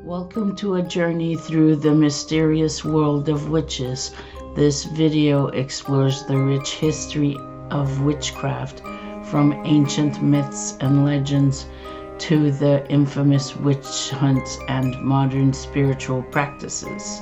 Welcome to a journey through the mysterious world of witches. This video explores the rich history of witchcraft, from ancient myths and legends to the infamous witch hunts and modern spiritual practices.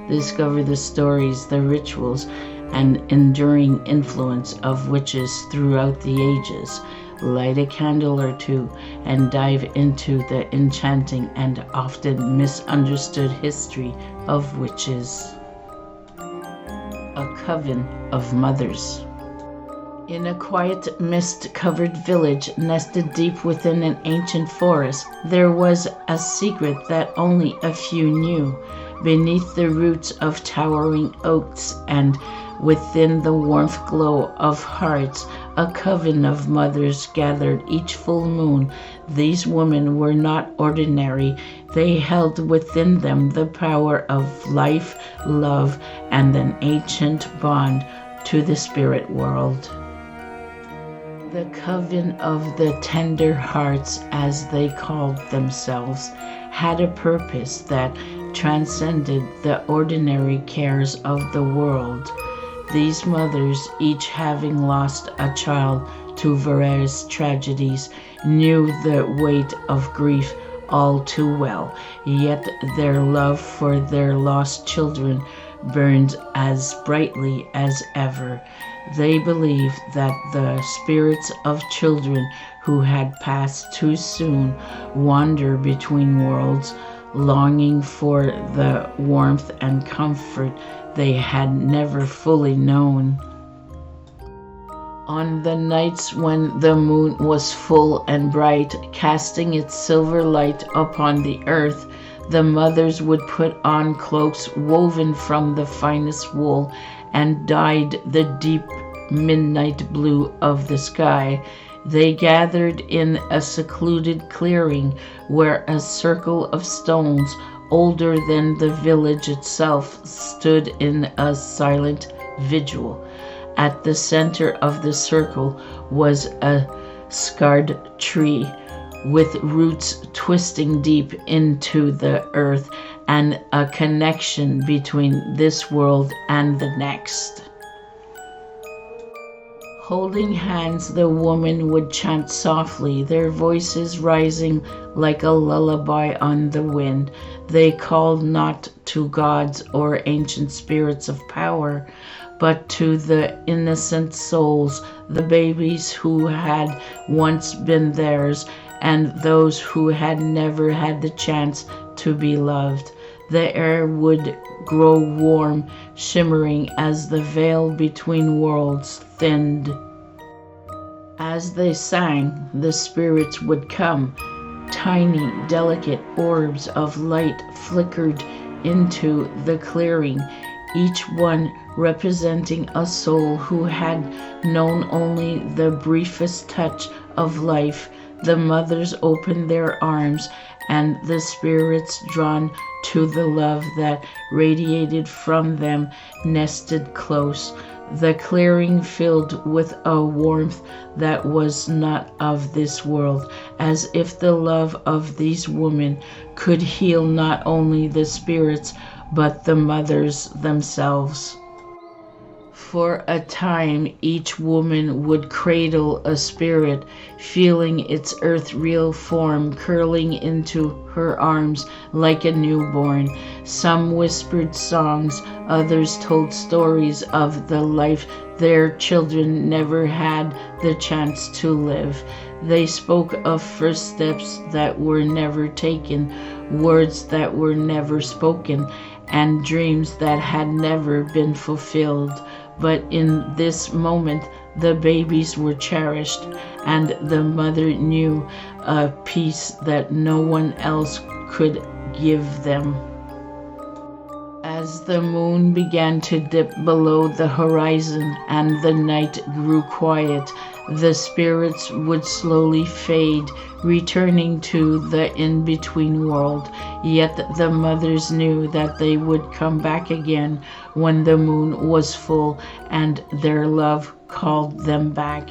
Discover the stories, the rituals, and enduring influence of witches throughout the ages. Light a candle or two and dive into the enchanting and often misunderstood history of witches. A coven of mothers. In a quiet, mist-covered village nested deep within an ancient forest, there was a secret that only a few knew. Beneath the roots of towering oaks and within the warmth glow of hearts, a coven of mothers gathered each full moon. These women were not ordinary. They held within them the power of life, love, and an ancient bond to the spirit world. The Coven of the Tender Hearts, as they called themselves, had a purpose that transcended the ordinary cares of the world. These mothers, each having lost a child to various tragedies, knew the weight of grief all too well, yet their love for their lost children burned as brightly as ever. They believed that the spirits of children who had passed too soon wander between worlds, longing for the warmth and comfort they had never fully known. On the nights when the moon was full and bright, casting its silver light upon the earth, the mothers would put on cloaks woven from the finest wool and dyed the deep midnight blue of the sky. They gathered in a secluded clearing where a circle of stones older than the village itself stood in a silent vigil. At the center of the circle was a scarred tree with roots twisting deep into the earth and a connection between this world and the next. Holding hands, the women would chant softly, their voices rising like a lullaby on the wind. They called not to gods or ancient spirits of power, but to the innocent souls, the babies who had once been theirs, and those who had never had the chance to be loved. The air would grow warm, shimmering as the veil between worlds thinned. As they sang, the spirits would come. Tiny, delicate orbs of light flickered into the clearing, each one representing a soul who had known only the briefest touch of life. The mothers opened their arms, and the spirits, drawn to the love that radiated from them, nested close. The clearing filled with a warmth that was not of this world, as if the love of these women could heal not only the spirits, but the mothers themselves. For a time, each woman would cradle a spirit, feeling its earth-real form curling into her arms like a newborn. Some whispered songs, others told stories of the life their children never had the chance to live. They spoke of first steps that were never taken, words that were never spoken, and dreams that had never been fulfilled. But in this moment, the babies were cherished, and the mother knew a peace that no one else could give them. As the moon began to dip below the horizon and the night grew quiet, the spirits would slowly fade, returning to the in-between world. Yet the mothers knew that they would come back again when the moon was full and their love called them back.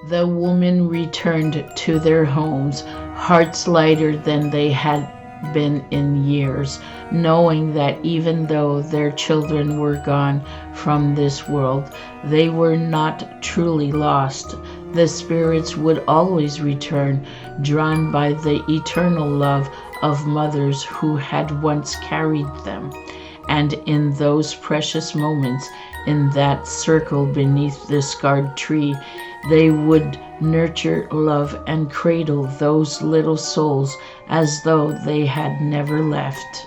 The women returned to their homes, hearts lighter than they had been in years, knowing that even though their children were gone from this world, they were not truly lost. The spirits would always return, drawn by the eternal love of mothers who had once carried them. And in those precious moments, in that circle beneath the scarred tree, they would nurture, love, and cradle those little souls as though they had never left.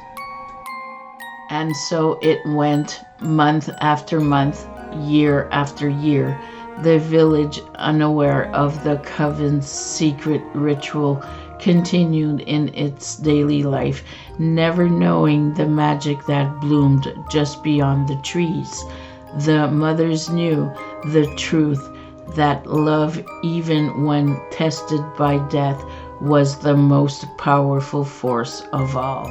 And so it went, month after month, year after year. The village, unaware of the Coven's secret ritual, continued in its daily life, never knowing the magic that bloomed just beyond the trees. The mothers knew the truth that love, even when tested by death, was the most powerful force of all.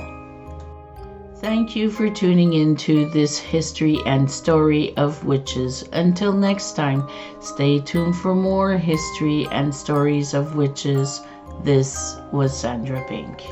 Thank you for tuning into this history and story of witches. Until next time, stay tuned for more history and stories of witches. This was Sandra Pink.